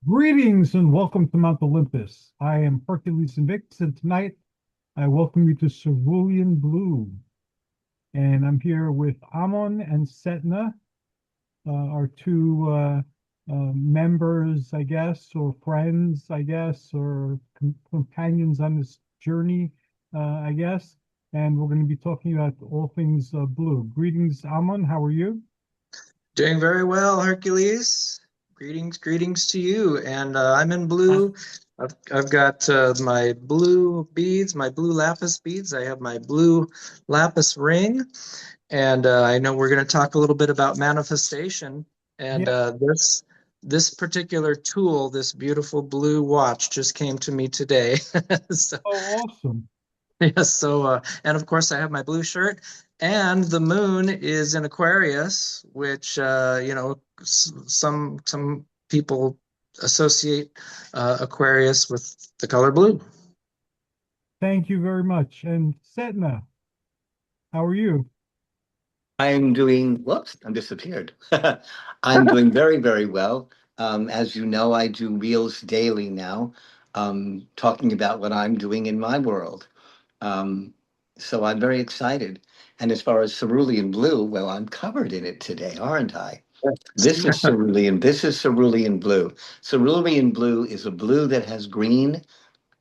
Greetings and welcome to Mount Olympus. I am Hercules Invictus, and tonight I welcome you to Cerulean Blue. And I'm here with Ammon and Setna, our two members, I guess, or friends, I guess, or companions on this journey, I guess. And we're going to be talking about all things blue. Greetings, Ammon. How are you? Doing very well, Hercules. Greetings to you. And I'm in blue. I've got my blue beads, my blue lapis beads. I have my blue lapis ring. And I know we're going to talk a little bit about manifestation. And Yeah. this particular tool, this beautiful blue watch, just came to me today. So Oh, awesome. yes, and of course I have my blue shirt, and the moon is in Aquarius, which some people associate Aquarius with the color blue. Thank you very much. And Setna, how are you? I'm doing, whoops, I'm disappeared. I'm doing very, very well. As you know, I do reels daily now, talking about what I'm doing in my world. Um, so I'm very excited. And as far as cerulean blue, well, I'm covered in it today, aren't I? This is cerulean. This is cerulean blue. Cerulean blue is a blue that has green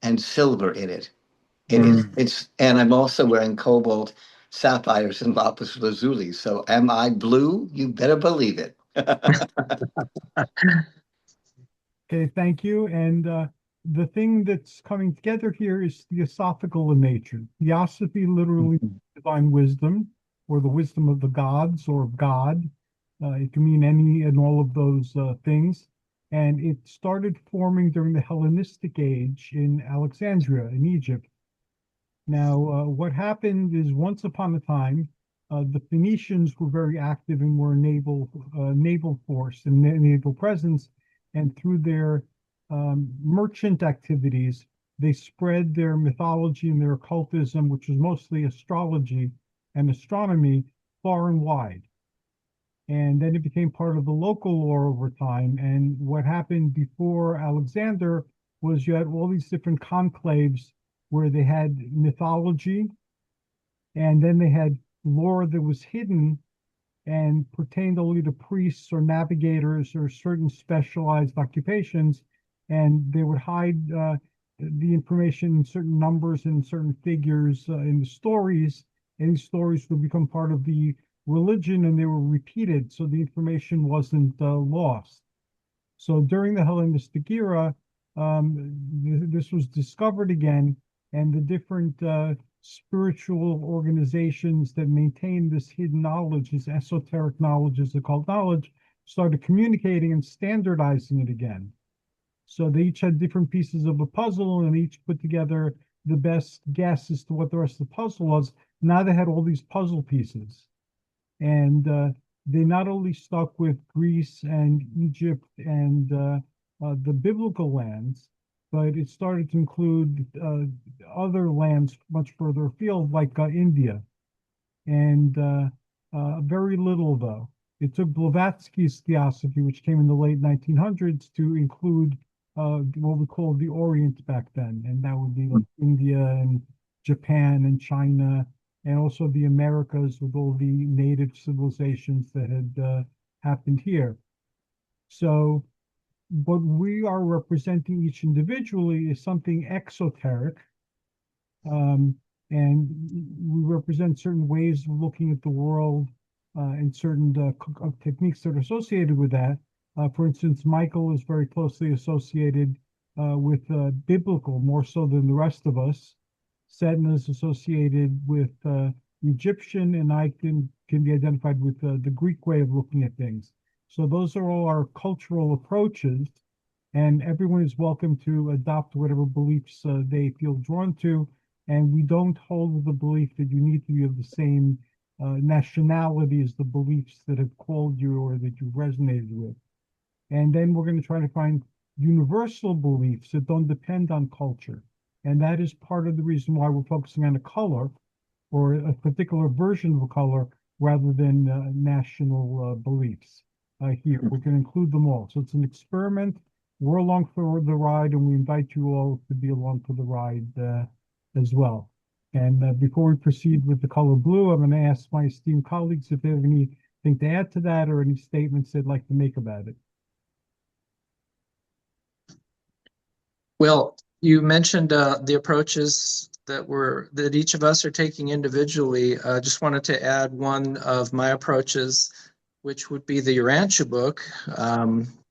and silver in it. And I'm also wearing cobalt sapphires and lapis lazuli. So am I blue? You better believe it. Okay, thank you. And the thing that's coming together here is theosophical in nature. Theosophy literally divine wisdom, or the wisdom of the gods, or of God. It can mean any and all of those things. And it started forming during the Hellenistic age in Alexandria in Egypt. Now, what happened is once upon a time, the Phoenicians were very active and were a naval force and naval presence, and through their merchant activities, they spread their mythology and their occultism, which was mostly astrology and astronomy, far and wide. And then it became part of the local lore over time. And what happened before Alexander was you had all these different conclaves where they had mythology, and then they had lore that was hidden and pertained only to priests or navigators or certain specialized occupations. And they would hide the information in certain numbers and certain figures in the stories. And these stories would become part of the religion, and they were repeated, so the information wasn't lost. So during the Hellenistic era, this was discovered again, and the different spiritual organizations that maintain this hidden knowledge, this esoteric knowledge, this occult knowledge, started communicating and standardizing it again. So they each had different pieces of a puzzle, and each put together the best guess as to what the rest of the puzzle was. Now they had all these puzzle pieces. And they not only stuck with Greece and Egypt and the biblical lands, but it started to include other lands much further afield, like India. And very little, though. It took Blavatsky's Theosophy, which came in the late 1900s, to include what we call the Orient back then. And that would be like India and Japan and China, and also the Americas with all the native civilizations that had happened here. So what we are representing each individually is something exoteric, um, and we represent certain ways of looking at the world and certain techniques that are associated with that. For instance, Michael is very closely associated with biblical, more so than the rest of us. Setna is associated with Egyptian, and I can be identified with the Greek way of looking at things. So those are all our cultural approaches, and everyone is welcome to adopt whatever beliefs they feel drawn to. And we don't hold the belief that you need to be of the same nationality as the beliefs that have called you or that you resonated with. And then we're going to try to find universal beliefs that don't depend on culture. And that is part of the reason why we're focusing on a color or a particular version of a color rather than national beliefs here. We can include them all. So it's an experiment we're along for the ride, and we invite you all to be along for the ride as well. And before we proceed with the color blue, I'm going to ask my esteemed colleagues if they have anything to add to that or any statements they'd like to make about it. Well, you mentioned the approaches that each of us are taking individually. Just wanted to add one of my approaches, which would be the Urantia book,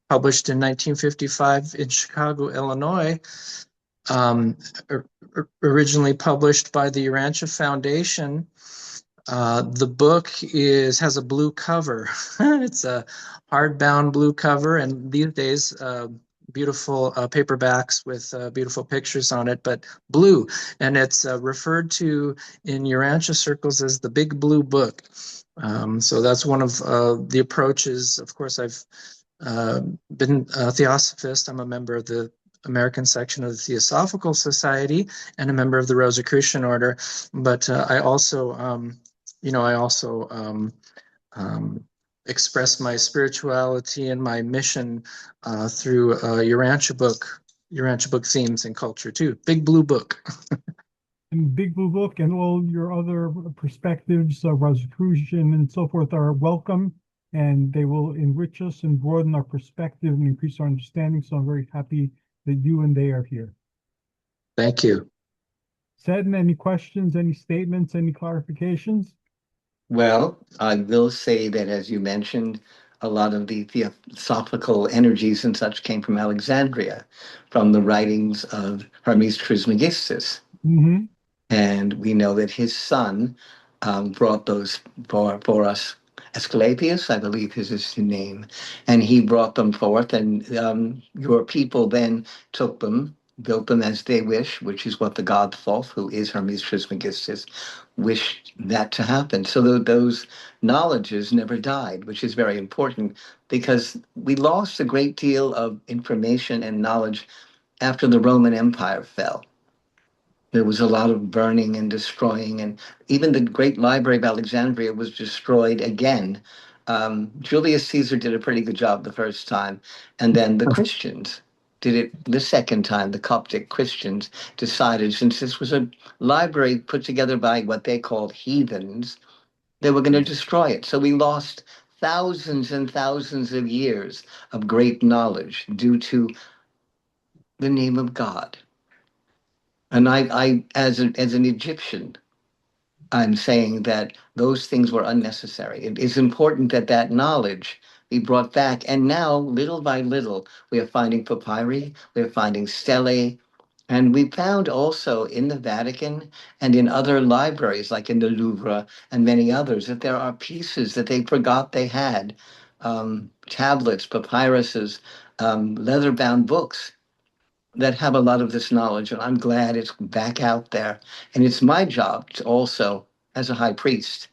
published in 1955 in Chicago, Illinois. Originally published by the Urantia Foundation. The book has a blue cover. It's a hardbound blue cover, and these days beautiful paperbacks with beautiful pictures on it, but blue. And it's referred to in Urantia circles as the Big Blue Book. So that's one of the approaches. Of course, I've been a Theosophist. I'm a member of the American section of the Theosophical Society and a member of the Rosicrucian Order. But I also express my spirituality and my mission through Urantia book themes and culture too. Big Blue Book. And Big Blue Book and all your other perspectives, Rosicrucian and so forth, are welcome, and they will enrich us and broaden our perspective and increase our understanding. So I'm very happy that you and they are here. Thank you. Setna, any questions, any statements, any clarifications? Well, I will say that, as you mentioned, a lot of the theosophical energies and such came from Alexandria, from the writings of Hermes Trismegistus. Mm-hmm. And we know that his son brought those for us. Asclepius, I believe is his name, and he brought them forth, and your people then took them, built them as they wish, which is what the god Thoth, who is Hermes Trismegistus, wished that to happen. So those knowledges never died, which is very important, because we lost a great deal of information and knowledge after the Roman Empire fell. There was a lot of burning and destroying, and even the great Library of Alexandria was destroyed again. Julius Caesar did a pretty good job the first time, and then the Christians did it the second time. The Coptic Christians decided, since this was a library put together by what they called heathens, they were going to destroy it. So we lost thousands and thousands of years of great knowledge due to the name of God. And I as an Egyptian, I'm saying that those things were unnecessary. It is important that that knowledge be brought back. And now, little by little, we are finding papyri, we are finding stelae, and we found also in the Vatican and in other libraries, like in the Louvre and many others, that there are pieces that they forgot they had, tablets, papyruses, leather-bound books that have a lot of this knowledge, and I'm glad it's back out there. And it's my job to also, as a high priest,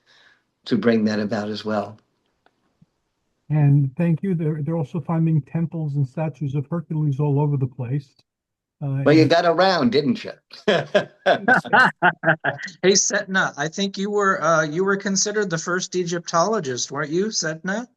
to bring that about as well. And thank you. They're also finding temples and statues of Hercules all over the place. Well, you got around, didn't you? Hey, Setna, I think you were considered the first Egyptologist, weren't you, Setna?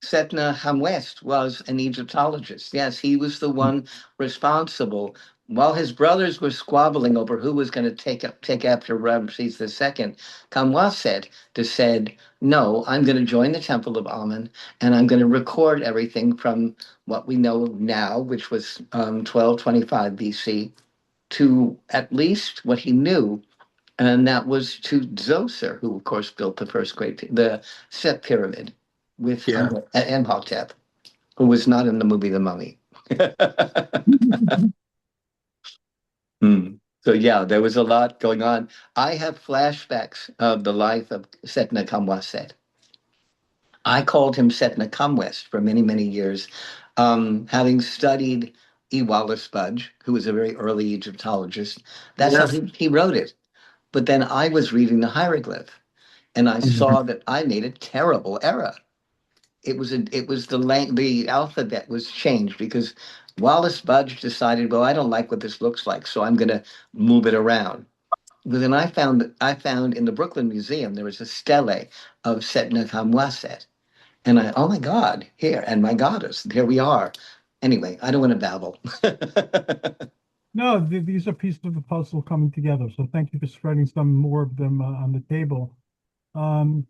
Setna Hamwest was an Egyptologist. Yes, he was the one responsible. While his brothers were squabbling over who was going to take after Ramses II, Kamwaset said, "No, I'm going to join the Temple of Ammon, and I'm going to record everything from what we know now, which was 1225 BC, to at least what he knew, and that was to Zoser, who of course built the Set Pyramid with Imhotep, who was not in the movie The Mummy." So yeah, there was a lot going on. I have flashbacks of the life of Setna Kamwaset. I called him Setna Kamwest for many, many years, having studied E. Wallace Budge, who was a very early Egyptologist. That's how he wrote it. But then I was reading the hieroglyph, and I saw that I made a terrible error. It was the alphabet was changed because Wallace Budge decided, well, I don't like what this looks like, so I'm going to move it around. But then I found in the Brooklyn Museum there was a stele of Setna Kamwaset, and oh my God, here, and my goddess, here we are. Anyway, I don't want to babble. No, these are pieces of the puzzle coming together. So thank you for spreading some more of them on the table. Um,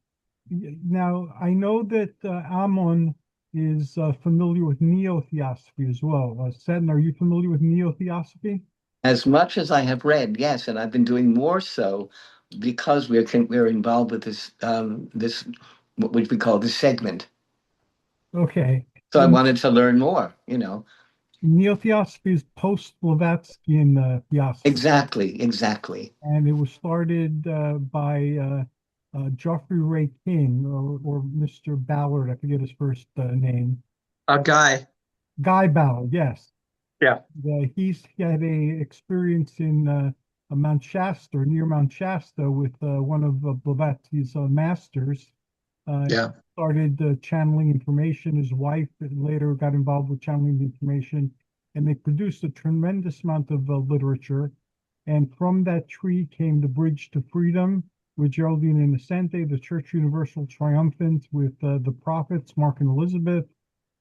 Now, I know that Ammon is familiar with neo-theosophy as well. Setna, are you familiar with neo-theosophy? As much as I have read, yes, and I've been doing more so because we're involved with this what we call this segment. Okay. So I wanted to learn more, you know. Neo-theosophy is post-Blavatsky theosophy, Exactly, exactly. and it was started by Geoffrey Ray King or Mr. Ballard. I forget his first name. A guy. Guy Ballard, yes. Yeah. He had a experience in Mount Shasta, near Mount Shasta, with one of Blavatsky's masters. He Yeah. started channeling information. His wife later got involved with channeling the information, and they produced a tremendous amount of literature. And from that tree came the Bridge to Freedom with Geraldine Innocente, the Church Universal Triumphant with the prophets, Mark and Elizabeth,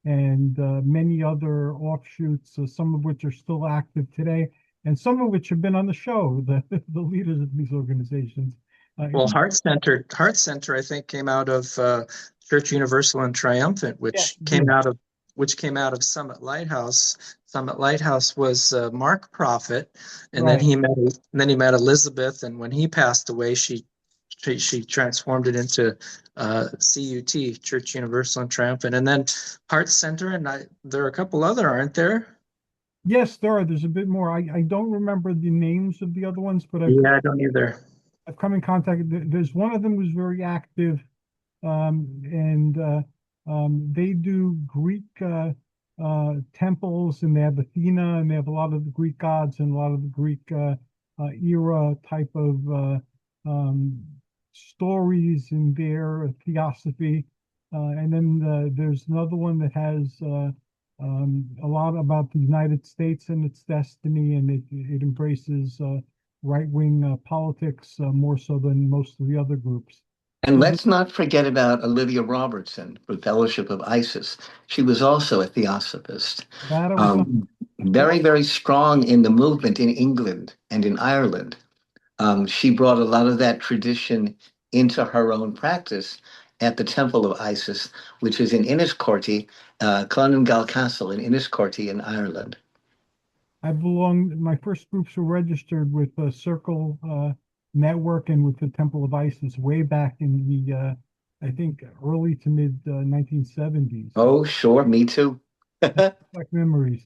and many other offshoots, some of which are still active today, and some of which have been on the show, the leaders of these organizations. Well, Heart Center, I think, came out of Church Universal and Triumphant, Yes, which came out of Summit Lighthouse. Summit Lighthouse was Mark Prophet, and right. then he met Elizabeth, and when he passed away, she transformed it into CUT, Church Universal and Triumphant, and then Heart Center, and there are a couple other, aren't there? Yes, there are. There's a bit more. I don't remember the names of the other ones, but Yeah, I don't either. I've come in contact. There's one of them who's very active, and they do Greek temples, and they have Athena, and they have a lot of the Greek gods and a lot of the Greek era type of stories in their theosophy. And then there's another one that has a lot about the United States and its destiny, and it embraces right-wing politics more so than most of the other groups. And So let's not forget about Olivia Robertson from Fellowship of Isis. She was also a theosophist. that I was not. Um, Very, very strong in the movement in England and in Ireland. She brought a lot of that tradition into her own practice at the Temple of Isis, which is in Enniscorthy, Clonengal Castle in Enniscorthy in Ireland. I belonged. My first groups were registered with the Circle Network and with the Temple of Isis way back in the I think early to mid 1970s. Oh, sure, me too. Like memories.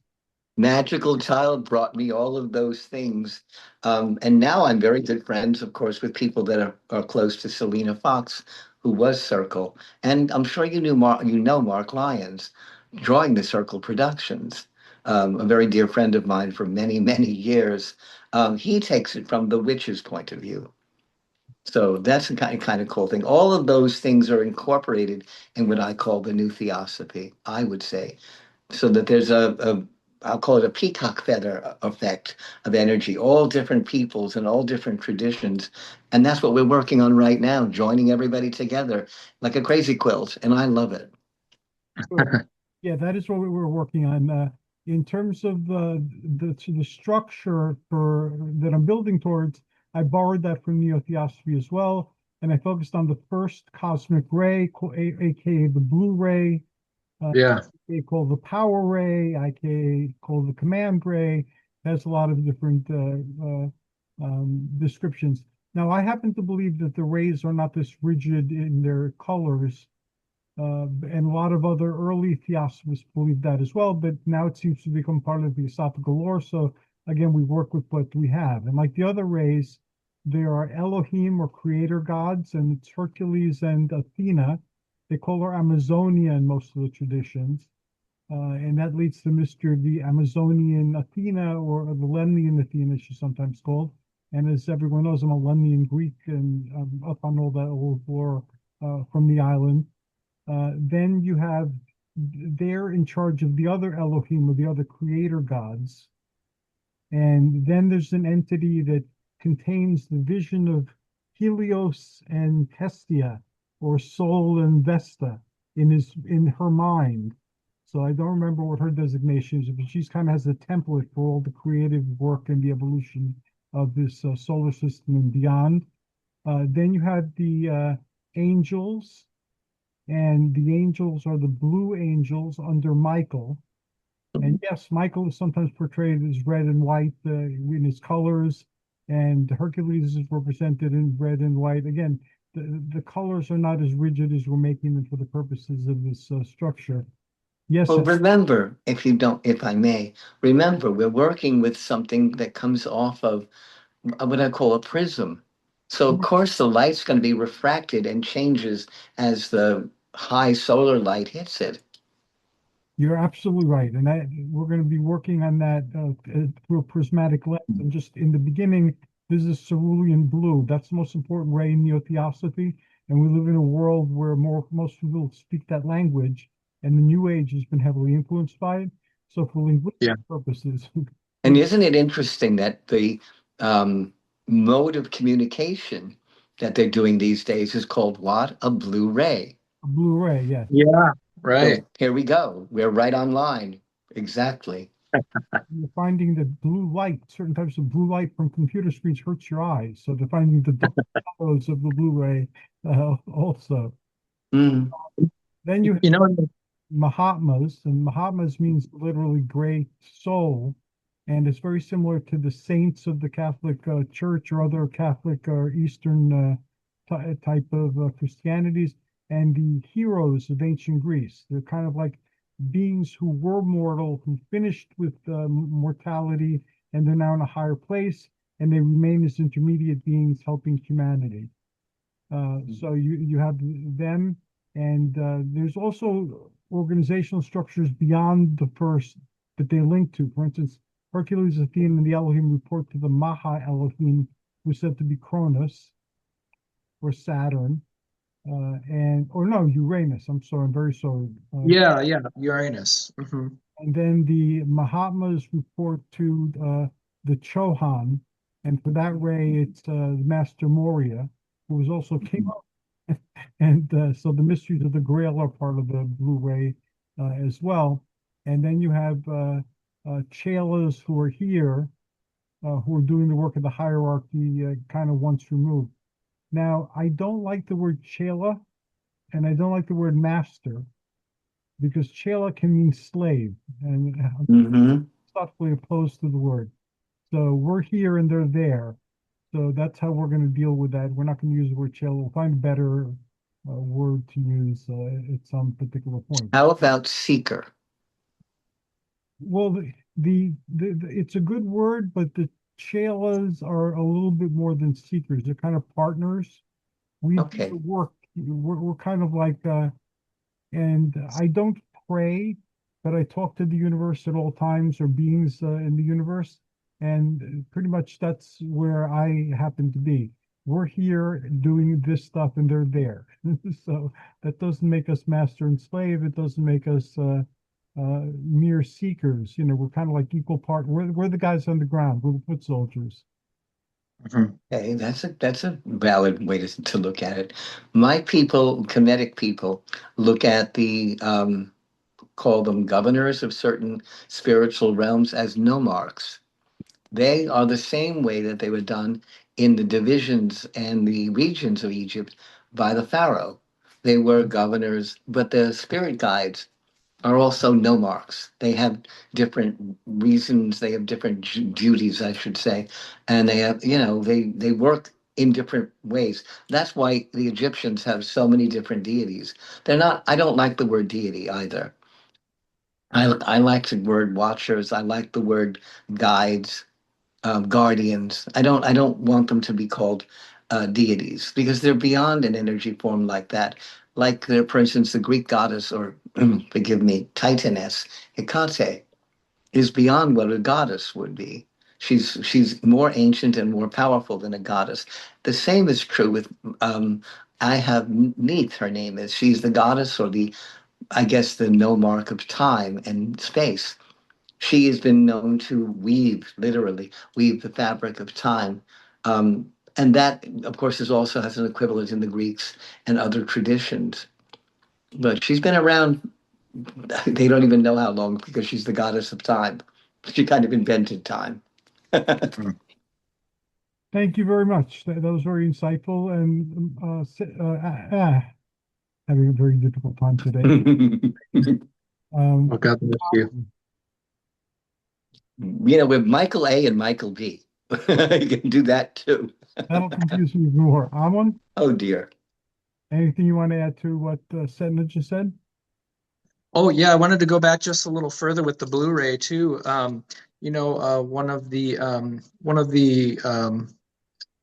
Magical Child brought me all of those things. And now I'm very good friends, of course, with people that are close to Selena Fox, who was Circle. And I'm sure you know Mark Lyons, drawing the Circle Productions, a very dear friend of mine for many, many years. He takes it from the witch's point of view. So that's a kind of cool thing. All of those things are incorporated in what I call the new theosophy, I would say, so that there's I'll call it a peacock feather effect of energy, all different peoples and all different traditions. And that's what we're working on right now, joining everybody together like a crazy quilt. And I love it. Good. Yeah, that is what we were working on. In terms of the structure for that I'm building towards, I borrowed that from neo-theosophy as well, and I focused on the first cosmic ray, aka the blue ray, Yeah. aka called the power ray, aka called the command ray. It has a lot of different descriptions. Now, I happen to believe that the rays are not this rigid in their colors. And a lot of other early theosophists believe that as well, but now it seems to become part of the theosophical lore. So again, we work with what we have. And like the other rays, there are Elohim or creator gods, and it's Hercules and Athena. They call her Amazonia in most of the traditions. And that leads to the Amazonian Athena, or the Lemnian Athena, she's sometimes called. And as everyone knows, I'm a Lemnian Greek and up on all that old lore from the island. Then you have, they're in charge of the other Elohim or the other creator gods. And then there's an entity that contains the vision of Helios and Hestia, or Sol and Vesta, in her mind. So I don't remember what her designation is, but she's kind of has a template for all the creative work and the evolution of this solar system and beyond. Then you have the angels, and the angels are the blue angels under Michael. And yes, Michael is sometimes portrayed as red and white in his colors, and Hercules is represented in red and white. Again, the colors are not as rigid as we're making them for the purposes of this structure. Yes, Well, remember, if I may, remember, we're working with something that comes off of what I call a prism. So, of course, the light's going to be refracted and changes as the high solar light hits it. you're absolutely right. And we're going to be working on that through a prismatic lens. And just in the beginning, this is cerulean blue. That's the most important ray in Theosophy. And we live in a world where most people speak that language, and the New Age has been heavily influenced by it. So for linguistic purposes, And isn't it interesting that the um, mode of communication that they're doing these days is called what? A blue ray. a blue ray, yes. Yeah, So right. here we go. We're right on line. Exactly. You're finding that blue light, certain types of blue light from computer screens hurts your eyes. So they're finding the dark colors of the Blu-ray also. Mm. Then you have You know, Mahatmas, and Mahatmas means literally great soul, and it's very similar to the saints of the Catholic Church or other Catholic or Eastern type of Christianities, and the heroes of ancient Greece. They're kind of like beings who were mortal, who finished with mortality, and they're now in a higher place, and they remain as intermediate beings helping humanity. So you have them, and there's also organizational structures beyond the first that they link to. For instance, Hercules, Athena, and the Elohim report to the Maha Elohim, who's said to be Cronus or Saturn, and or no, Uranus. I'm sorry, I'm very sorry. yeah, Uranus. And then the Mahatmas report to the Chohan, and for that ray, it's Master Moria, who was also king. And so the mysteries of the Grail are part of the blue ray as well. And then you have chelas who are here, who are doing the work of the hierarchy kind of once removed. Now, I don't like the word chela, and I don't like the word master, because chela can mean slave, and I'm Hmm. thoughtfully opposed to the word. So we're here and they're there. So that's how we're going to deal with that. We're not going to use the word chill. We'll find a better word to use at some particular point. How about seeker? Well, it's a good word, but the chelas are a little bit more than seekers. They're kind of partners. We do the Okay. work. We're kind of like, and I don't pray, but I talk to the universe at all times, or beings in the universe. And pretty much that's where I happen to be. We're here doing this stuff and they're there. So that doesn't make us master and slave. It doesn't make us mere seekers. We're kind of like equal part. We're the guys on the ground. We're the foot soldiers. Okay, that's a valid way to look at it. My people, Kemetic people, look at the call them governors of certain spiritual realms as nomarchs. They are the same way that they were done in the divisions and the regions of Egypt by the pharaoh. They were governors, but the spirit guides are also nomarchs. They have different reasons, they have different duties, I should say, and they have, they work in different ways. That's why the Egyptians have so many different deities. They're not, I don't like the word deity either. I like the word watchers. I like the word guides, guardians. I don't want them to be called deities because they're beyond an energy form like that. Like, for instance, the Greek goddess, or forgive me, Titaness, Hecate, is beyond what a goddess would be. She's more ancient and more powerful than a goddess. The same is true with I have Neith, her name is. She's the goddess, or the, I guess, the nomarch of time and space. She has been known to weave, literally, weave the fabric of time. And that, of course, is also has an equivalent in the Greeks and other traditions. But she's been around They don't even know how long because she's the goddess of time. She kind of invented time. Thank you very much. That was very insightful and having a very difficult time today. Well, God bless you. With Michael A and Michael B. You can do that too. That'll confuse me more. Ammon, Oh dear. anything you want to add to what Setna just said? Oh yeah, I wanted to go back just a little further with the Blu-ray too. One of the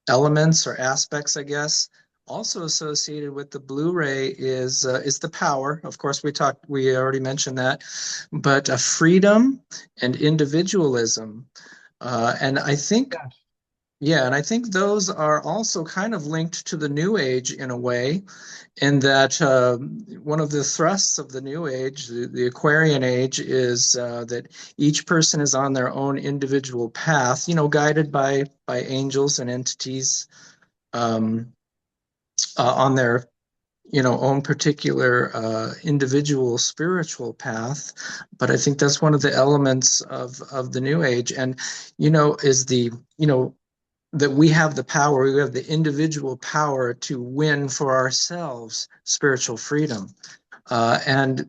elements or aspects, I guess, also associated with the Blu-ray is the power. Of course, we already mentioned that, but freedom and individualism, and I think. Yes. Yeah, and I think those are also kind of linked to the New Age in a way, in that one of the thrusts of the New Age, the Aquarian Age, is that each person is on their own individual path, guided by angels and entities on their own particular individual spiritual path. But I think that's one of the elements of the New Age, and is the that we have the power, we have the individual power to win for ourselves spiritual freedom. And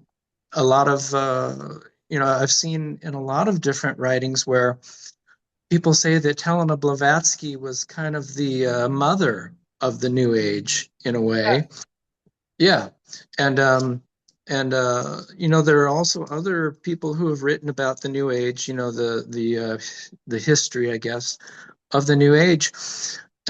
a lot of, I've seen in a lot of different writings where people say that Helena Blavatsky was kind of the mother of the New Age in a way. Yeah. And, there are also other people who have written about the New Age, the history, I guess, of the New Age.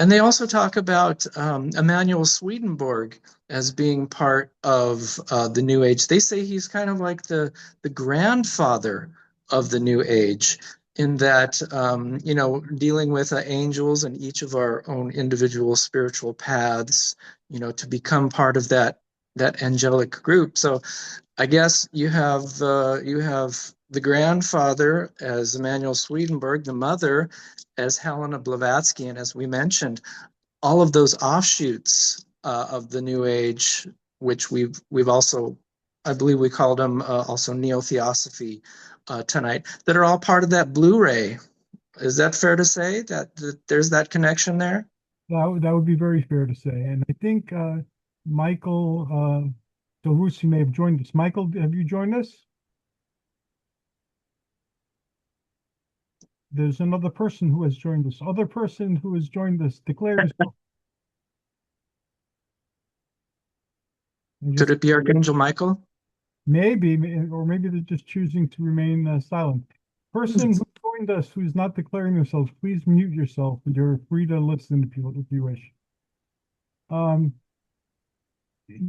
And they also talk about Emanuel Swedenborg as being part of the New Age. They say he's kind of like the grandfather of the New Age, in that, dealing with angels and each of our own individual spiritual paths, to become part of that angelic group. So I guess you have the grandfather as Emanuel Swedenborg, the mother as Helena Blavatsky, and as we mentioned, all of those offshoots of the New Age, which we've also, I believe we called them also Neo-Theosophy tonight, that are all part of that Blu-ray. Is that fair to say that there's that connection there? That would be very fair to say. And I think Michael DeRusi may have joined us. Michael, have you joined us? There's another person who has joined us. Other person who has joined us, declare yourself. Could it be Archangel Michael? Maybe, or maybe they're just choosing to remain silent. Person who joined us who's not declaring themselves, please mute yourself. You're free to listen to people if you wish.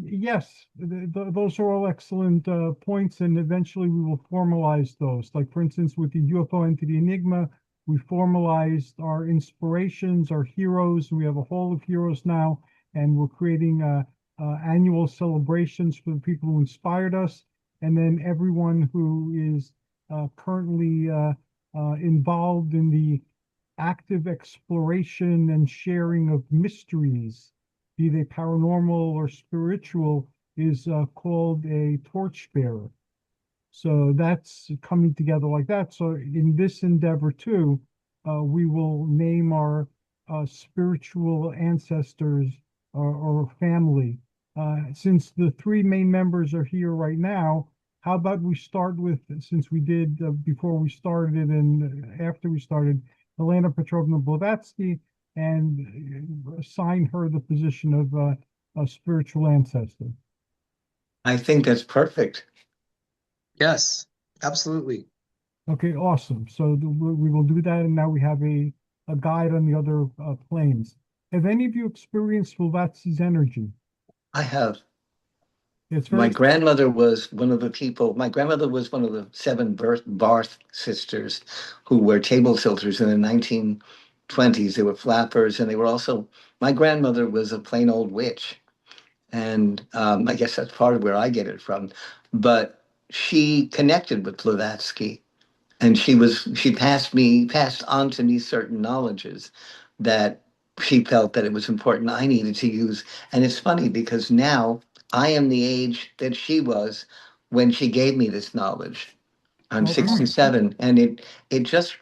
Yes, those are all excellent points, and eventually we will formalize those. Like, for instance, with the UFO entity Enigma, we formalized our inspirations, our heroes. We have a hall of heroes now, and we're creating annual celebrations for the people who inspired us. And then everyone who is currently involved in the active exploration and sharing of mysteries, be they paranormal or spiritual, is called a torchbearer. So that's coming together like that. So in this endeavor too, we will name our spiritual ancestors or family. Since the three main members are here right now, how about we start with, since we did before we started and after we started, Helena Petrovna Blavatsky, and assign her the position of a spiritual ancestor. I think that's perfect. Yes, absolutely. Okay, awesome. So we will do that, and now we have a guide on the other planes. Have any of you experienced Blavatsky's energy? I have. It's My very grandmother was one of the people. My grandmother was one of the seven Barth sisters who were table tilters in the 1920s. They were flappers, and they were also. My grandmother was a plain old witch, and I guess that's part of where I get it from. But she connected with Blavatsky, and she passed on to me certain knowledges that she felt that it was important I needed to use. And it's funny because now I am the age that she was when she gave me this knowledge. I'm Okay. 67, and it just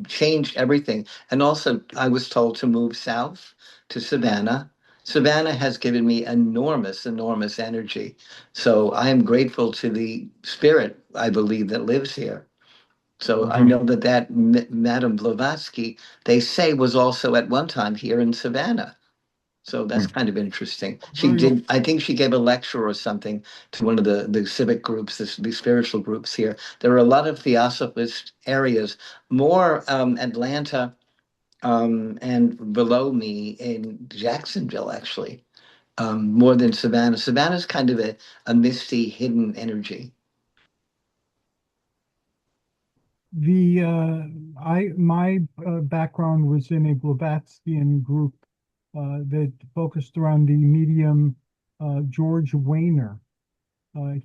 changed everything. And also, I was told to move south to Savannah. Savannah has given me enormous, enormous energy. So I am grateful to the spirit, I believe, that lives here. So I know that Madame Blavatsky, they say, was also at one time here in Savannah. So that's kind of interesting. She Very did, I think she gave a lecture or something to one of the civic groups, the spiritual groups here. There are a lot of theosophist areas, more Atlanta and below me in Jacksonville, actually, more than Savannah. Savannah's kind of a misty, hidden energy. The my background was in a Blavatskyan group that focused around the medium George Wayner.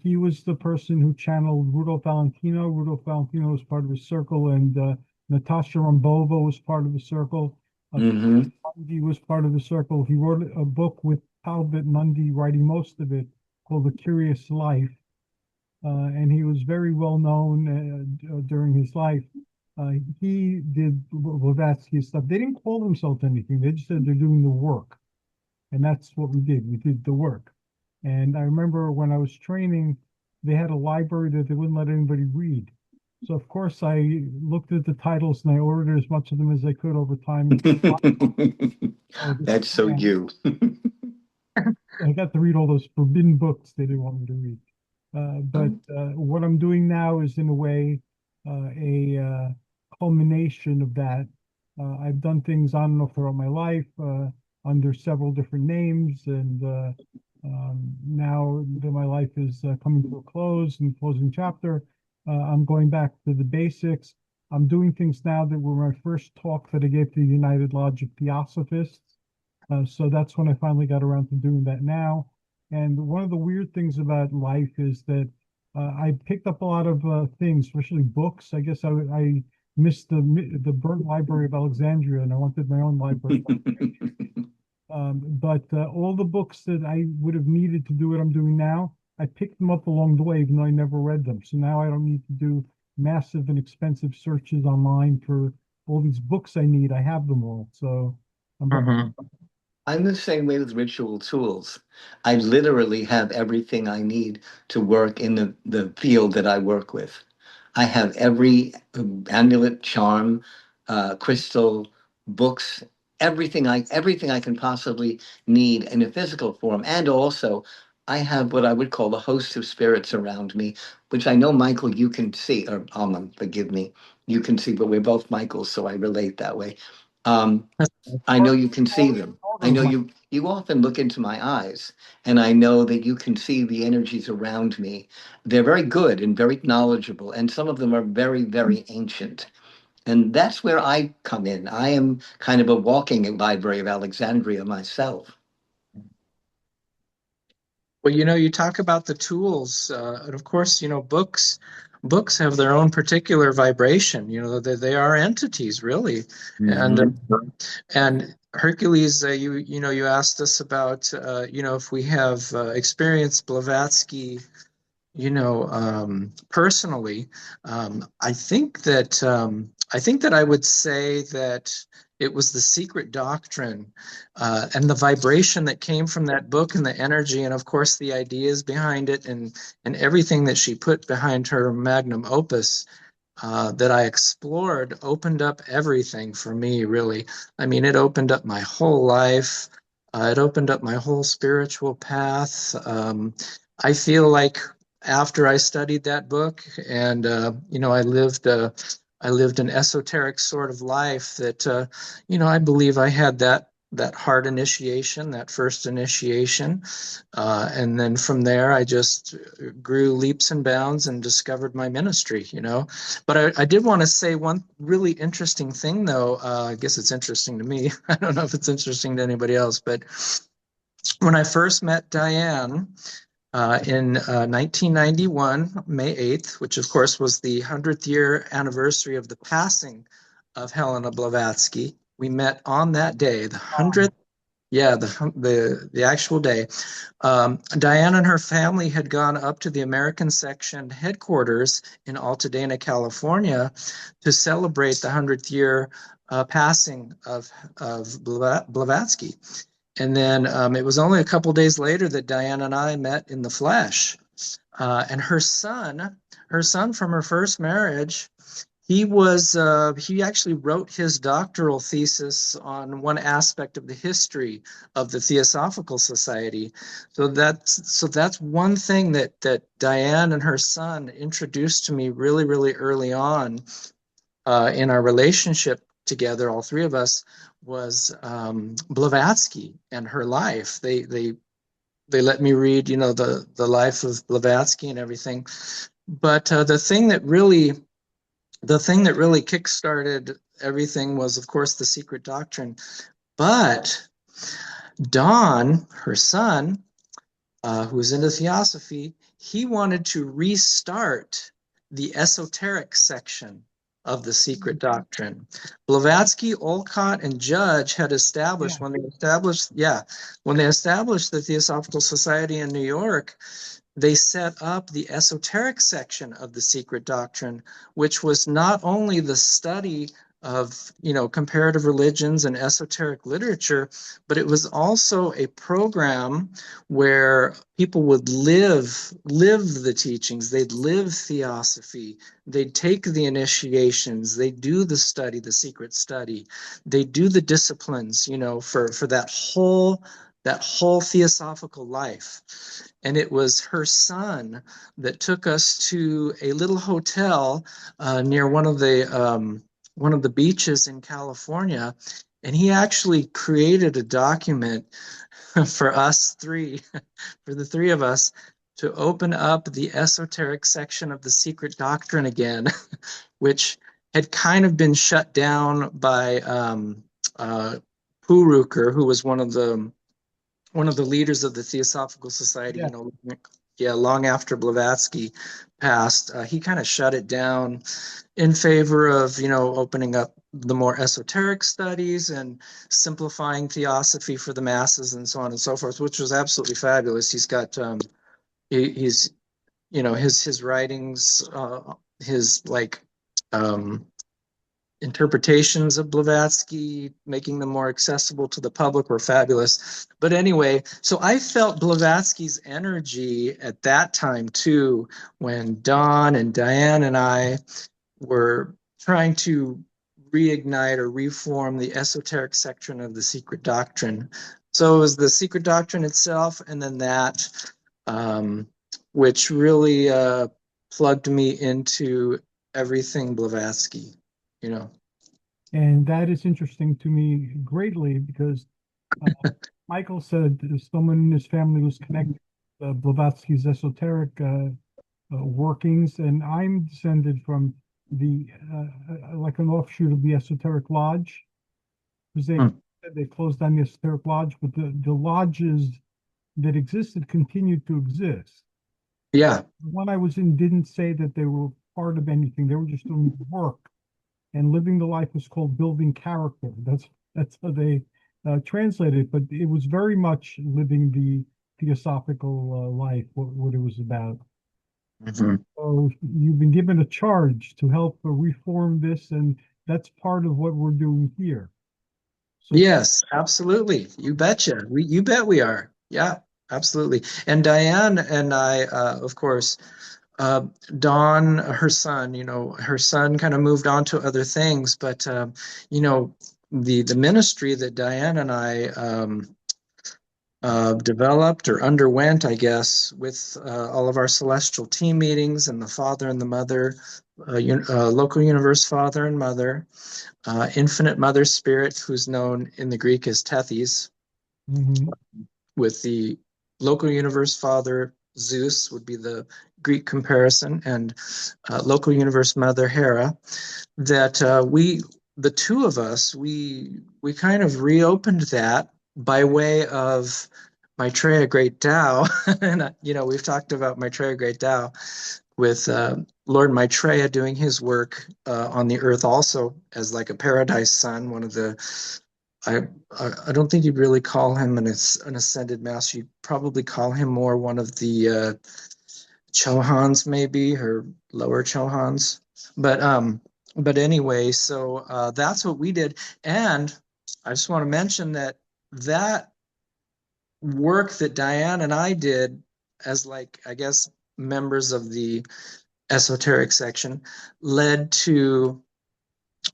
He was the person who channeled Rudolph Valentino. Rudolph Valentino was part of his circle, and Natasha Rambova was part of the circle. Hmm. Mundy was part of the circle. He wrote a book with Talbot Mundy writing most of it called The Curious Life. And he was very well known during his life. He did Blavatsky stuff. They didn't call themselves anything. They just said they're doing the work. And that's what we did. We did the work. And I remember when I was training, they had a library that they wouldn't let anybody read. So of course I looked at the titles and I ordered as much of them as I could over time. That's so you. I got to read all those forbidden books they didn't want me to read. But what I'm doing now is, in a way, a culmination of that. I've done things on and off throughout my life under several different names, and now that my life is coming to a close and closing chapter, I'm going back to the basics. I'm doing things now that were my first talk that I gave to the United Lodge of Theosophists. So that's when I finally got around to doing that now. And one of the weird things about life is that I picked up a lot of things, especially books. I guess I missed the burnt Library of Alexandria, and I wanted my own library. But all the books that I would have needed to do what I'm doing now, I picked them up along the way, even though I never read them. So now I don't need to do massive and expensive searches online for all these books I need. I have them all. So I'm I'm the same way with ritual tools. I literally have everything I need to work in the field that I work with. I have every amulet, charm, crystal, books, everything I can possibly need in a physical form. And also, I have what I would call a host of spirits around me, which I know, Michael, you can see, or Ammon, forgive me, you can see, but we're both Michaels, so I relate that way. Um, I know you can see them. I know you often look into my eyes, and I know that you can see the energies around me. They're very good and very knowledgeable, and some of them are very, very ancient. And that's where I come in. I am kind of a walking library of Alexandria myself. Well, you talk about the tools, and of course, books have their own particular vibration. They are entities, really. And and Hercules, you asked us about, if we have experienced Blavatsky, personally. I think that I would say that it was the secret doctrine and the vibration that came from that book and the energy, and of course the ideas behind it, and everything that she put behind her magnum opus that I explored opened up everything for me, really. I mean, it opened up my whole life. It opened up my whole spiritual path. I feel like after I studied that book, and I lived an esoteric sort of life, that I believe I had that heart initiation, that first initiation, and then from there I just grew leaps and bounds and discovered my ministry. But I did want to say one really interesting thing, though. I guess it's interesting to me. I don't know if it's interesting to anybody else, but when I first met Diane in 1991, May 8th, which of course was the 100th year anniversary of the passing of Helena Blavatsky. We met on that day, the 100th Yeah, the actual day. Diane and her family had gone up to the American Section headquarters in Altadena, California, to celebrate the 100th year passing of Blavatsky. And then it was only a couple days later that Diane and I met in the flesh. And her son from her first marriage, he actually wrote his doctoral thesis on one aspect of the history of the Theosophical Society. So that's one thing that Diane and her son introduced to me really, really early on in our relationship together, all three of us, was Blavatsky and her life. They let me read, the life of Blavatsky and everything. But the thing that really kickstarted everything was, of course, the secret doctrine. But Don, her son, who's into Theosophy, he wanted to restart the esoteric section of the secret doctrine. Blavatsky, Olcott, and Judge had established, when they established the Theosophical Society in New York, they set up the esoteric section of the secret doctrine, which was not only the study of, comparative religions and esoteric literature, but it was also a program where people would live the teachings. They'd live Theosophy. They'd take the initiations. They do the study, the secret study. They do the disciplines, for that whole theosophical life. And it was her son that took us to a little hotel near one of the beaches in California, and he actually created a document for us three, for the three of us, to open up the esoteric section of the secret doctrine again, which had kind of been shut down by Puruker, who was one of the leaders of the Theosophical Society, long after Blavatsky passed. He kind of shut it down in favor of, opening up the more esoteric studies and simplifying Theosophy for the masses and so on and so forth, which was absolutely fabulous. He's got, his writings, his interpretations of Blavatsky, making them more accessible to the public, were fabulous. But anyway, so I felt Blavatsky's energy at that time too, when Don and Diane and I were trying to reignite or reform the esoteric section of the secret doctrine. So it was the secret doctrine itself, and then that, which really plugged me into everything Blavatsky. And that is interesting to me greatly because Michael said someone in his family was connected to Blavatsky's esoteric workings, and I'm descended from the like an offshoot of the Esoteric Lodge, because they closed down the Esoteric Lodge, but the lodges that existed continued to exist. Yeah. The one I was in didn't say that they were part of anything; they were just doing work. And living the life was called building character. That's how they translated it. But it was very much living the theosophical life, what it was about. Mm-hmm. So you've been given a charge to help reform this, and that's part of what we're doing here. So, yes, absolutely. You betcha. You bet we are. Yeah, absolutely. And Diane and I, of course, Dawn, her son kind of moved on to other things, but the ministry that Diane and I developed or underwent, I guess, with all of our celestial team meetings and the Father and the Mother, local universe Father and Mother, Infinite Mother Spirit, who's known in the Greek as Tethys, with the local universe Father Zeus would be the Greek comparison, and local universe Mother Hera, that the two of us, we kind of reopened that by way of Maitreya Great Tao. And, we've talked about Maitreya Great Tao with Lord Maitreya doing his work on the earth also as like a paradise son, one of the I don't think you'd really call him an ascended master. You'd probably call him more one of the Chohans, maybe, or lower Chohans. But anyway, so that's what we did. And I just want to mention that that work that Diane and I did as, like, I guess, members of the esoteric section led to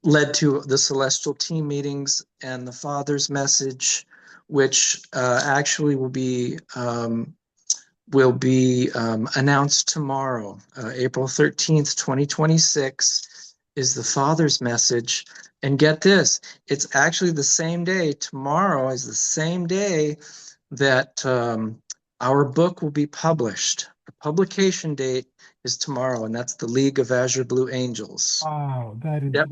the celestial team meetings and the Father's message, which actually will be announced tomorrow. April 13th, 2026 is the Father's message. And get this, it's actually the same day. Tomorrow is the same day that our book will be published. The publication date is tomorrow, and that's the League of Azure Blue Angels. Wow, that is Yep.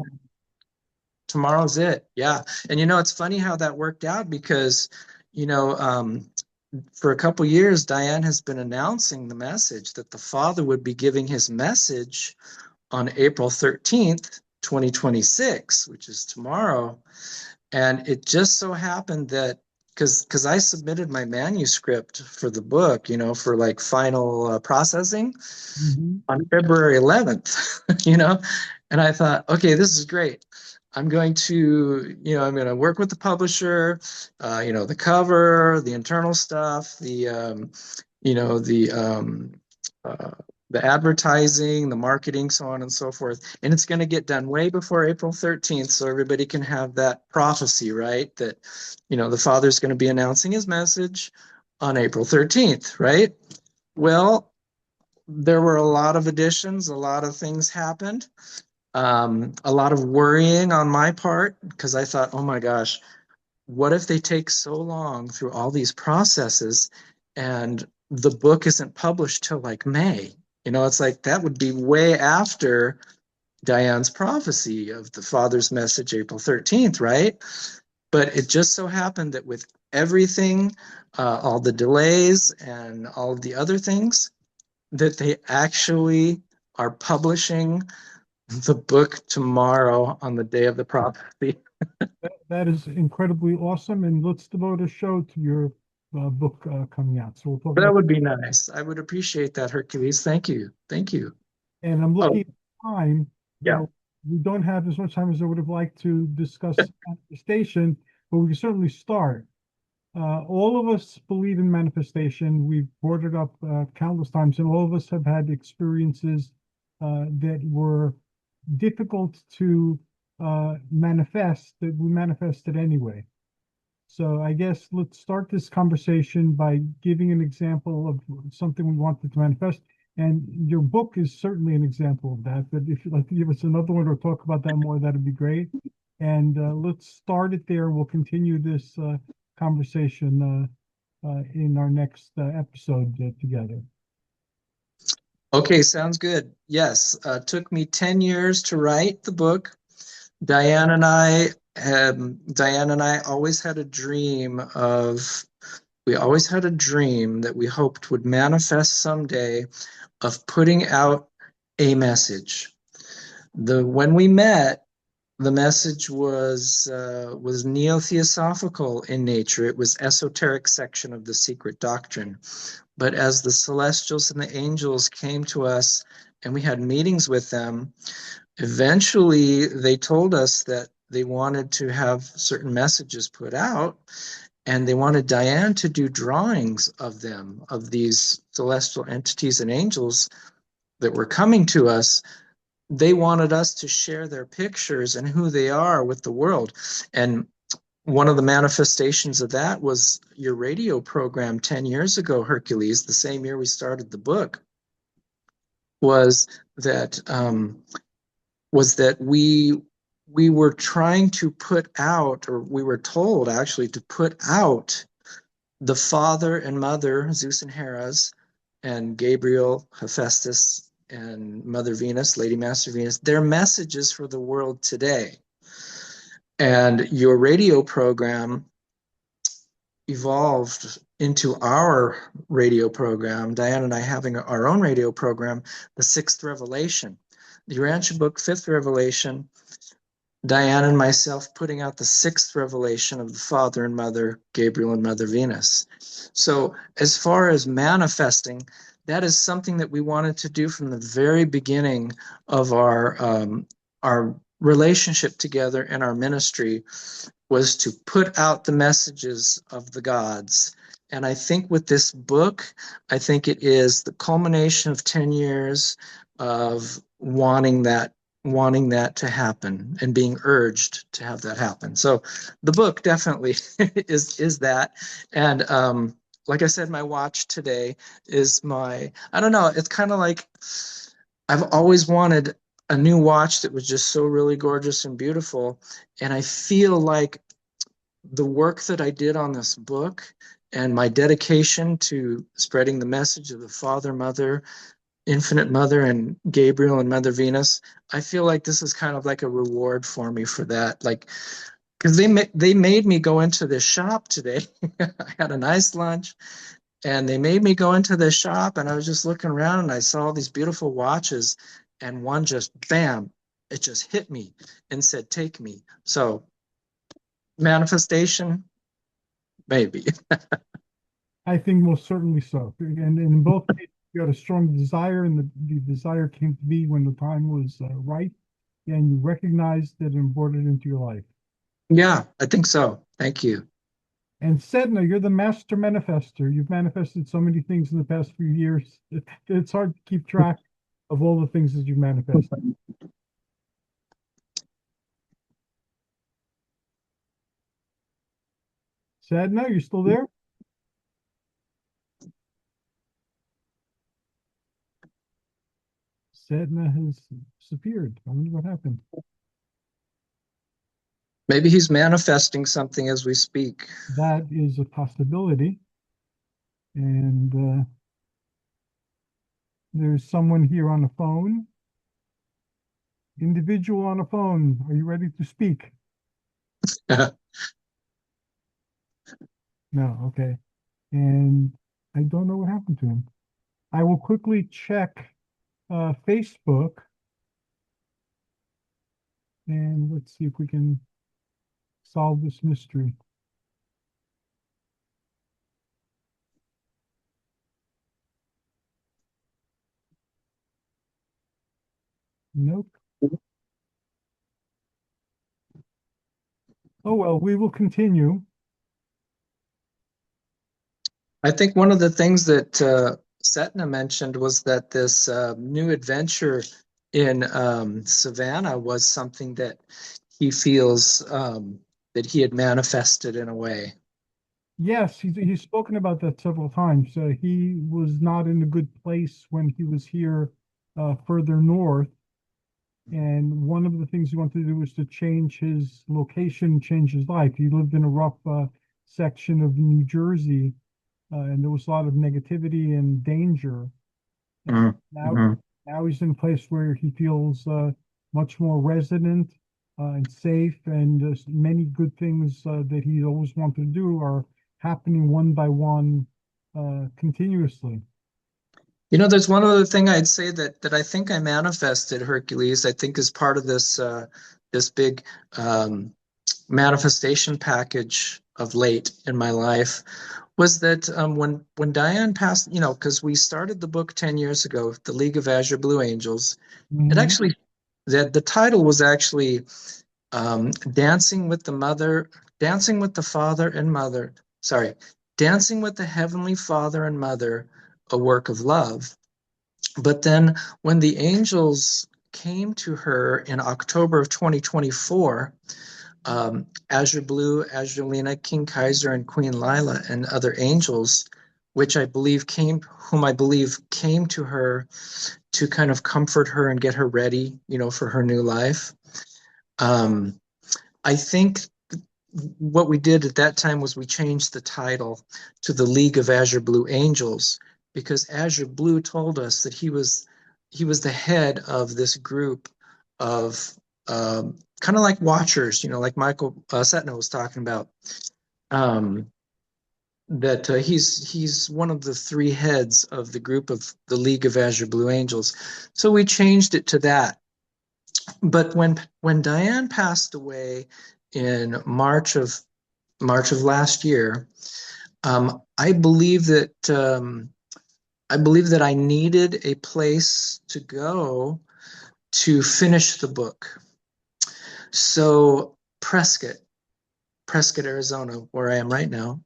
Tomorrow's it. Yeah. And it's funny how that worked out, because for a couple years, Diane has been announcing the message that the Father would be giving his message on April 13th, 2026, which is tomorrow. And it just so happened that because I submitted my manuscript for the book, for like final processing on February 11th, and I thought, okay, this is great. I'm going to work with the publisher, the cover, the internal stuff, the advertising, the marketing, so on and so forth. And it's going to get done way before April 13th, so everybody can have that prophecy, right? That, the Father's going to be announcing his message on April 13th, right? Well, there were a lot of additions, a lot of things happened. A lot of worrying on my part, because I thought, oh my gosh, what if they take so long through all these processes and the book isn't published till like May? It's like that would be way after Diane's prophecy of the Father's message, April 13th, right? But it just so happened that with everything, all the delays and all of the other things, that they actually are publishing the book tomorrow on the day of the prophecy. that is incredibly awesome. And let's devote a show to your book coming out. So we'll talk That about. would be nice. I would appreciate that, Hercules. Thank you. Thank you. And I'm looking at time. Yeah. We don't have as much time as I would have liked to discuss manifestation, but we can certainly start. All of us believe in manifestation. We've brought it up countless times, and all of us have had experiences that were difficult to manifest, that we manifested anyway. So I guess let's start this conversation by giving an example of something we wanted to manifest. And your book is certainly an example of that. But if you'd like to give us another one or talk about that more, that'd be great. And let's start it there. We'll continue this conversation in our next episode together. Okay, sounds good. Yes, took me 10 years to write the book. Diane and I always had a dream that we hoped would manifest someday, of putting out a message. When we met, the message was neo-theosophical in nature. It was esoteric section of the secret doctrine. But as the celestials and the angels came to us and we had meetings with them, eventually they told us that they wanted to have certain messages put out, and they wanted Diane to do drawings of them, of these celestial entities and angels that were coming to us. They wanted us to share their pictures and who they are with the world. And one of the manifestations of that was your radio program 10 years ago, Hercules, the same year we started the book, was that we were trying to put out, or we were told actually to put out, the father and mother, Zeus and Hera's, and Gabriel, Hephaestus, and Mother Venus, Lady Master Venus, their messages for the world today. And your radio program evolved into our radio program, Diane and I having our own radio program, the Sixth Revelation. The Urantia book, Fifth Revelation, Diane and myself putting out the 6th revelation of the Father and Mother, Gabriel and Mother Venus. So as far as manifesting, that is something that we wanted to do from the very beginning of our relationship together and our ministry, was to put out the messages of the gods. And I think with this book, I think it is the culmination of 10 years of wanting that to happen and being urged to have that happen. So the book definitely is that. And like I said, my watch today is I don't know, it's kind of like I've always wanted a new watch that was just so really gorgeous and beautiful. And I feel like the work that I did on this book and my dedication to spreading the message of the Father, Mother, Infinite Mother, and Gabriel and Mother Venus, I feel like this is kind of like a reward for me for that. Like, because they made me go into this shop today. I had a nice lunch, and they made me go into this shop, and I was just looking around, and I saw all these beautiful watches, and one just, bam, it just hit me and said, take me. So manifestation, maybe. I think most certainly so. And in both cases, you had a strong desire, and the desire came to be when the time was right, and you recognized it and brought it into your life. Yeah, I think so. Thank you. And Sedna, you're the master manifester. You've manifested so many things in the past few years. It's hard to keep track of all the things that you've manifested. Sedna, you still there? Sedna has disappeared. I wonder what happened. Maybe he's manifesting something as we speak. That is a possibility. And there's someone here on the phone. Individual on the phone, are you ready to speak? No, okay. And I don't know what happened to him. I will quickly check Facebook. And let's see if we can solve this mystery. Nope. Oh, well, we will continue. I think one of the things that Setna mentioned was that this new adventure in Savannah was something that he feels that he had manifested in a way. Yes, he's spoken about that several times. He was not in a good place when he was here further north. And one of the things he wanted to do was to change his location, change his life. He lived in a rough section of New Jersey, and there was a lot of negativity and danger. And now he's in a place where he feels much more resident and safe, and many good things that he always wanted to do are happening one by one continuously. You know, there's one other thing I'd say that I think I manifested, Hercules. I think is part of this this big manifestation package of late in my life, was that when Diane passed, you know, because we started the book 10 years ago, The League of Azure Blue Angels. It actually, the title was actually Dancing with the Mother, Dancing with the Father and Mother. Sorry, Dancing with the Heavenly Father and Mother, a Work of Love. But then when the angels came to her in October of 2024, Azure Blue, Azure Lena, King Kaiser, and Queen Lila, and other angels, whom I believe came to her to kind of comfort her and get her ready, you know, for her new life. I think what we did at that time was we changed the title to the League of Azure Blue Angels, because Azure Blue told us that he was the head of this group of kind of like watchers, you know, like Michael Setna was talking about. That he's one of the 3 heads of the group of the League of Azure Blue Angels. So we changed it to that. But when Diane passed away in March of last year, I believe that I needed a place to go to finish the book. So Prescott, Arizona, where I am right now,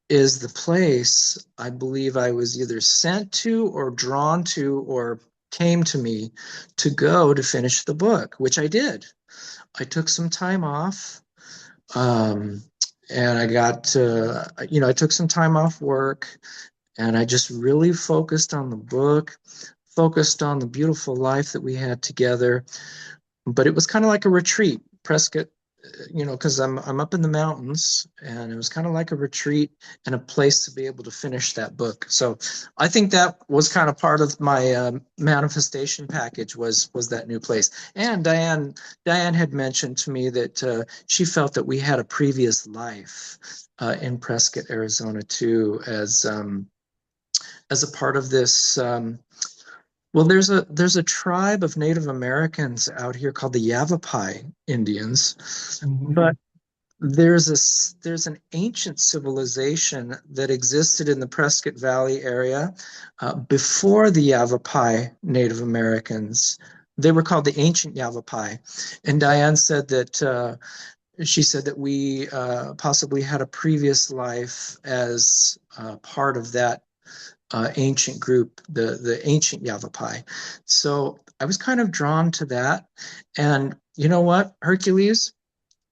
is the place I believe I was either sent to or drawn to or came to me to go to finish the book, which I did. I took some time off, and I took some time off work, and I just really focused on the book, focused on the beautiful life that we had together. But it was kind of like a retreat. Prescott, because I'm up in the mountains, and it was kind of like a retreat and a place to be able to finish that book. So I think that was kind of part of my manifestation package was that new place. And Diane had mentioned to me that she felt that we had a previous life in Prescott, Arizona, too, as a part of this. Well, there's a tribe of Native Americans out here called the Yavapai Indians, but there's an ancient civilization that existed in the Prescott Valley area before the Yavapai Native Americans. They were called the ancient Yavapai, and Diane said that she said that we possibly had a previous life as part of that ancient group, the ancient Yavapai. So I was kind of drawn to that. And you know what, Hercules,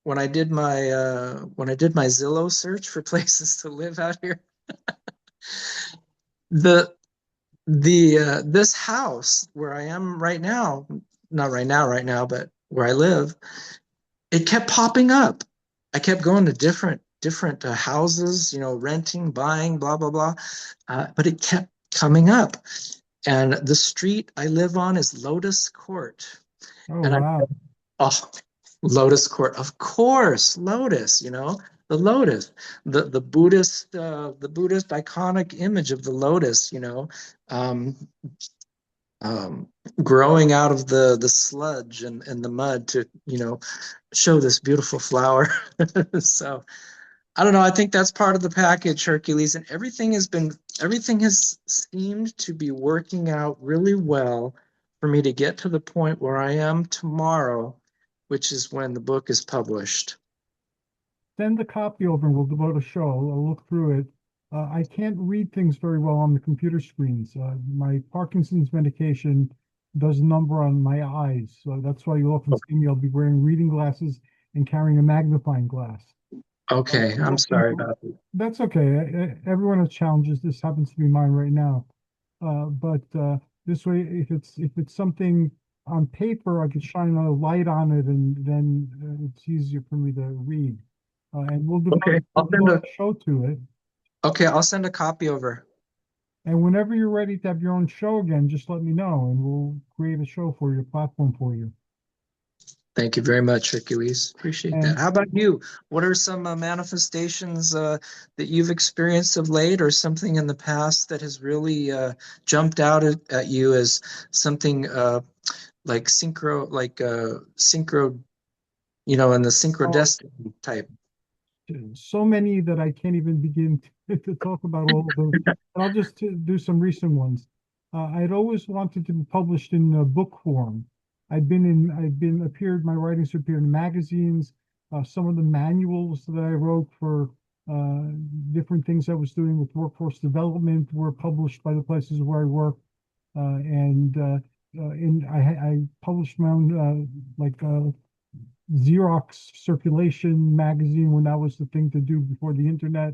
when I did my Zillow search for places to live out here, the this house where I am right now, not right now, but where I live, it kept popping up. I kept going to different houses, renting, buying, blah blah blah, but it kept coming up. And the street I live on is Lotus Court. Oh, And wow. oh, Lotus Court, of course, Lotus, the lotus, the Buddhist iconic image of the lotus, um, growing out of the sludge and the mud to, show this beautiful flower. So I don't know. I think that's part of the package, Hercules, and everything has seemed to be working out really well for me to get to the point where I am tomorrow, which is when the book is published. Send the copy over and we'll devote a show. I'll look through it. I can't read things very well on the computer screens. My Parkinson's medication does a number on my eyes. So that's why you'll often see me. I'll be wearing reading glasses and carrying a magnifying glass. Okay, I'm sorry about that. That's okay. Everyone has challenges. This happens to be mine right now. But this way, if it's something on paper, I could shine a light on it, and then it's easier for me to read. And we'll Okay, devote a show to it. I'll send a copy over. And whenever you're ready to have your own show again, just let me know, and we'll create a show for you, a platform for you. Thank you very much, Hercules. Appreciate that. How about you? What are some manifestations that you've experienced of late, or something in the past that has really jumped out at you as something like synchro, in the synchrodestiny type? So many that I can't even begin to talk about all of them. But I'll just do some recent ones. I'd always wanted to be published in book form. My writings appeared in magazines. Some of the manuals that I wrote for different things I was doing with workforce development were published by the places where I work. I published my own Xerox circulation magazine when that was the thing to do before the internet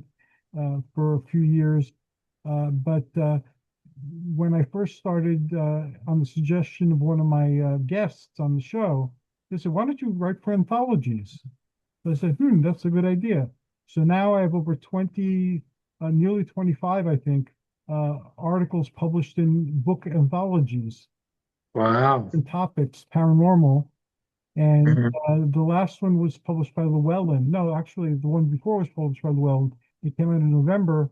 for a few years. But when I first started, on the suggestion of one of my guests on the show, they said, "Why don't you write for anthologies?" So I said, that's a good idea. So now I have over 20, nearly 25, I think, articles published in book anthologies. Wow. And topics, paranormal. And Mhm. the last one was published by Llewellyn. No, actually, the one before was published by Llewellyn. It came out in November.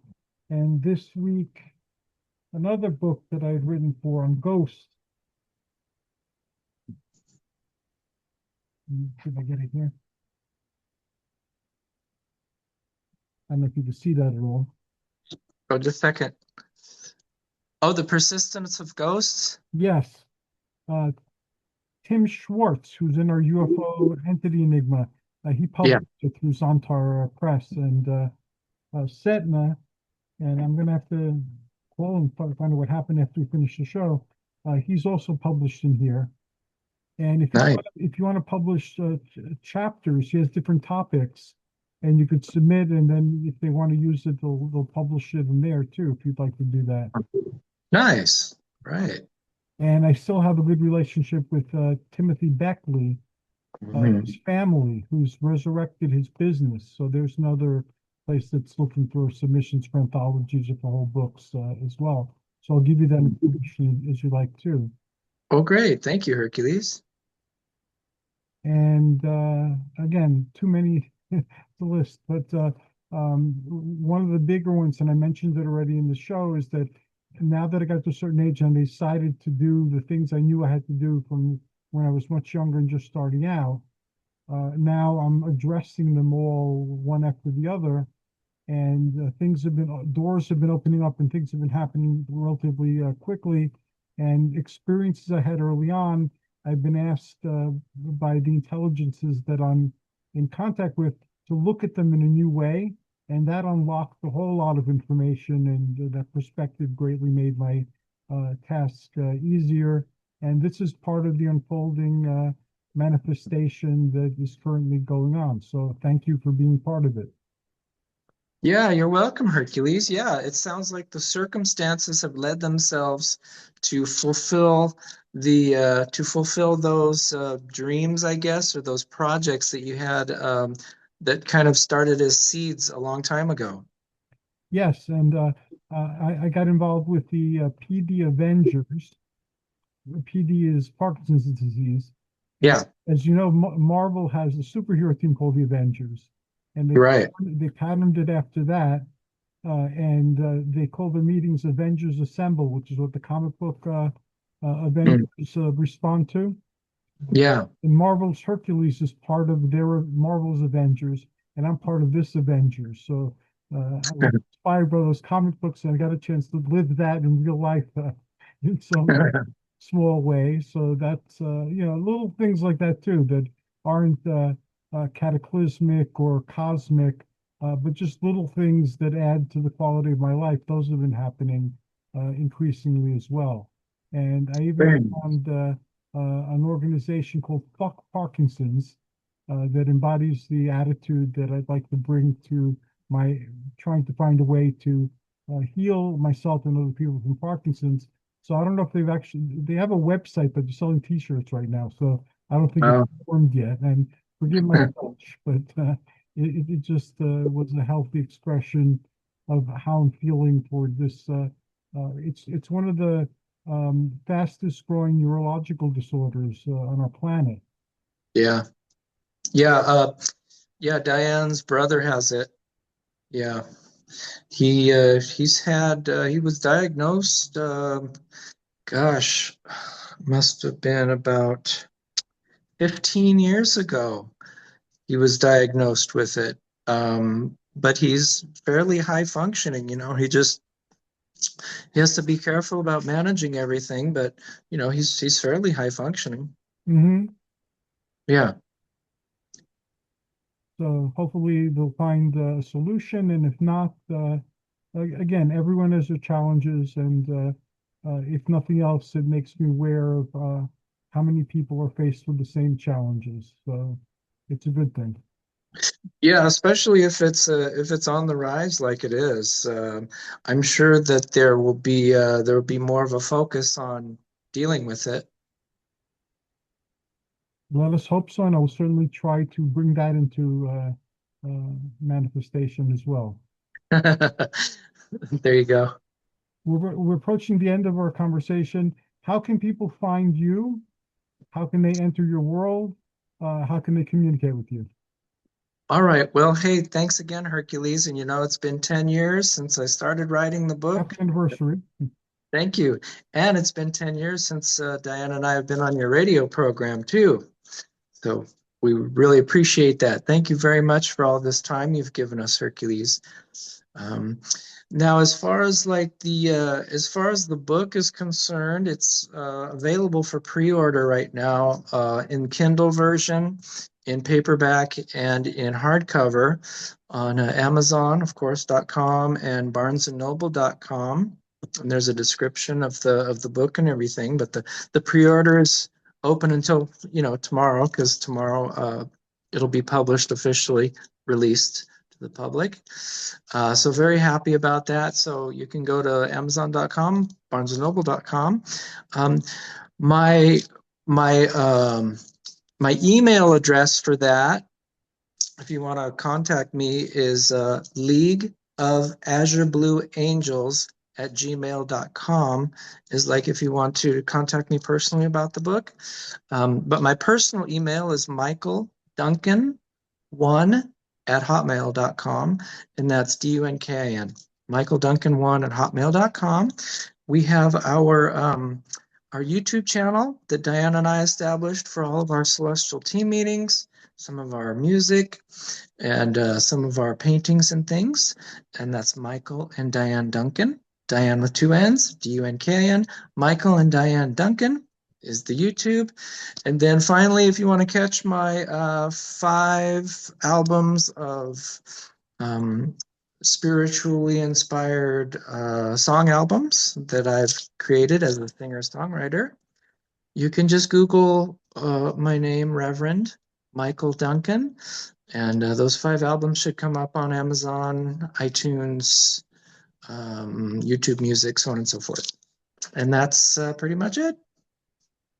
And this week, another book that I had written for on ghosts. See if I get it here. I don't know if you can see that at all. Oh, just a second. Oh, the persistence of ghosts? Yes. Tim Schwartz, who's in our UFO entity enigma, he Yeah. published it through Zontar Press, and Setna, and I'm going to have to call and find out what happened after we finish the show. He's also published in here. And Nice. if you want to publish chapters, he has different topics, and you could submit, and then if they want to use it, they'll publish it in there too, if you'd like to do that. Nice. Right. And I still have a good relationship with Timothy Beckley, his family, who's resurrected his business. So there's another place that's looking for submissions for anthologies or for whole books as well. So I'll give you that information as you like too. Oh, great. Thank you, Hercules. And again, too many to list, but one of the bigger ones, and I mentioned it already in the show, is that now that I got to a certain age and decided to do the things I knew I had to do from when I was much younger and just starting out, now I'm addressing them all one after the other, and doors have been opening up and things have been happening relatively quickly, and experiences I had early on, I've been asked by the intelligences that I'm in contact with to look at them in a new way, and that unlocked a whole lot of information, and that perspective greatly made my task easier. And this is part of the unfolding manifestation that is currently going on. So thank you for being part of it. Yeah, you're welcome, Hercules. Yeah, it sounds like the circumstances have led themselves to fulfill those dreams, I guess, or those projects that you had that kind of started as seeds a long time ago. Yes, and I got involved with the PD Avengers. PD is Parkinson's disease. Yeah, As you know, Marvel has a superhero team called the Avengers, and right. they patterned it after that, and they call the meetings Avengers Assemble, which is what the comic book Avengers respond to. Yeah. And Marvel's Hercules is part of their Marvel's Avengers, and I'm part of this Avengers. So I was inspired by those comic books, and I got a chance to live that in real life in some small way. So that's little things like that too that aren't cataclysmic or cosmic, but just little things that add to the quality of my life. Those have been happening increasingly as well. And I even found an organization called Fuck Parkinson's that embodies the attitude that I'd like to bring to my trying to find a way to heal myself and other people from Parkinson's. So I don't know if they have a website, but they're selling T-shirts right now. So I don't think it's formed yet. And forgive my French, but it just was a healthy expression of how I'm feeling toward this. It's one of the fastest growing neurological disorders on our planet. Yeah. Yeah, Diane's brother has it. Yeah. He was diagnosed must have been about 15 years ago. He was diagnosed with it. But he's fairly high functioning, he has to be careful about managing everything, but he's fairly high functioning. Mm-hmm. Yeah. So hopefully they'll find a solution, and if not, again, everyone has their challenges, and if nothing else, it makes me aware of how many people are faced with the same challenges. So it's a good thing. Yeah, especially if it's on the rise like it is. I'm sure that there will be more of a focus on dealing with it. Let us hope so, and I will certainly try to bring that into manifestation as well. There you go. We're approaching the end of our conversation. How can people find you? How can they enter your world? How can they communicate with you? All right. Well, hey, thanks again, Hercules. And it's been 10 years since I started writing the book. Happy anniversary. Thank you. And it's been 10 years since Diana and I have been on your radio program too. So We really appreciate that. Thank you very much for all this time you've given us, Hercules. Now, as far as the book is concerned, it's available for pre-order right now in Kindle version, in paperback, and in hardcover on Amazon, of course, .com and BarnesandNoble.com. And there's a description of the book and everything, but the pre-order is open until tomorrow, because tomorrow it'll be published, officially released to the public. So very happy about that. So you can go to Amazon.com, BarnesandNoble.com. My email address for that, if you want to contact me, is League of Azure Blue Angels @gmail.com, is like if you want to contact me personally about the book. But my personal email is michaelduncan1@hotmail.com, and that's DUNKIN. michaelduncan1@hotmail.com. We have our YouTube channel that Diane and I established for all of our celestial team meetings, some of our music, and some of our paintings and things. And that's Michael and Diane Duncan. Diane with 2 N's, DUNKIN. Michael and Diane Duncan is the YouTube. And then finally, if you want to catch my 5 albums of spiritually inspired song albums that I've created as a singer-songwriter, you can just Google my name, Reverend Michael Duncan, and those 5 albums should come up on Amazon, iTunes, YouTube Music, so on and so forth. And that's pretty much it.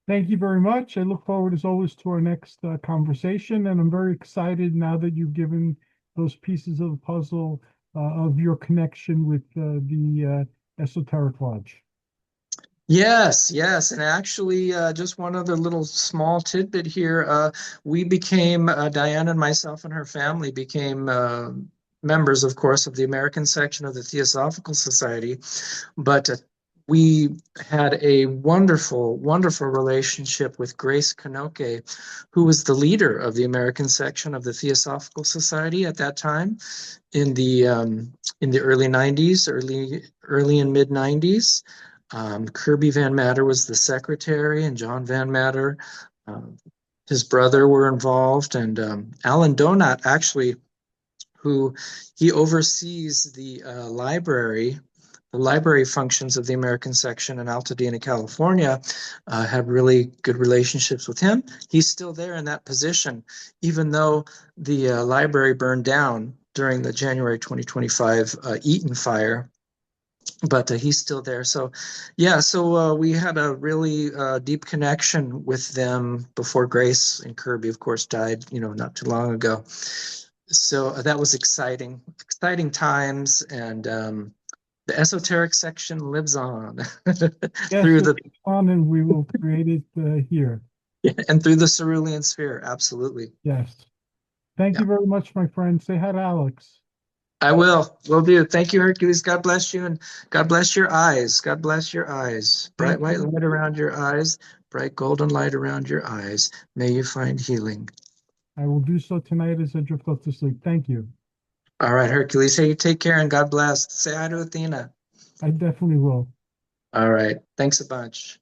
Thank you very much. I look forward, as always, to our next conversation, and I'm very excited now that you've given those pieces of the puzzle of your connection with the Esoteric Lodge. Yes, and actually, just one other little small tidbit here. We became, Diane and myself and her family became members, of course, of the American section of the Theosophical Society, but we had a wonderful, wonderful relationship with Grace Kanoke, who was the leader of the American section of the Theosophical Society at that time in the early 90s, early and mid 90s. Kirby Van Matter was the secretary, and John Van Matter, his brother, were involved, and Alan Donat, actually, who he oversees the library functions of the American section in Altadena, California, had really good relationships with him. He's still there in that position, even though the library burned down during the January 2025 Eaton fire. But he's still there. So, yeah, so we had a really deep connection with them before Grace and Kirby, of course, died, not too long ago. So that was exciting times, and the esoteric section lives on. Yes, through the on, and we will create it here. Yeah, and through the cerulean sphere, absolutely. Yes. Thank you very much, my friend. Say hi to Alex. I will do. Thank you, Hercules. God bless you, and God bless your eyes. God bless your eyes. Bright white light around your eyes, bright golden light around your eyes. May you find healing. I will do so tonight as I drift off to sleep. Thank you. All right, Hercules. Hey, you take care and God bless. Say hi to Athena. I definitely will. All right. Thanks a bunch.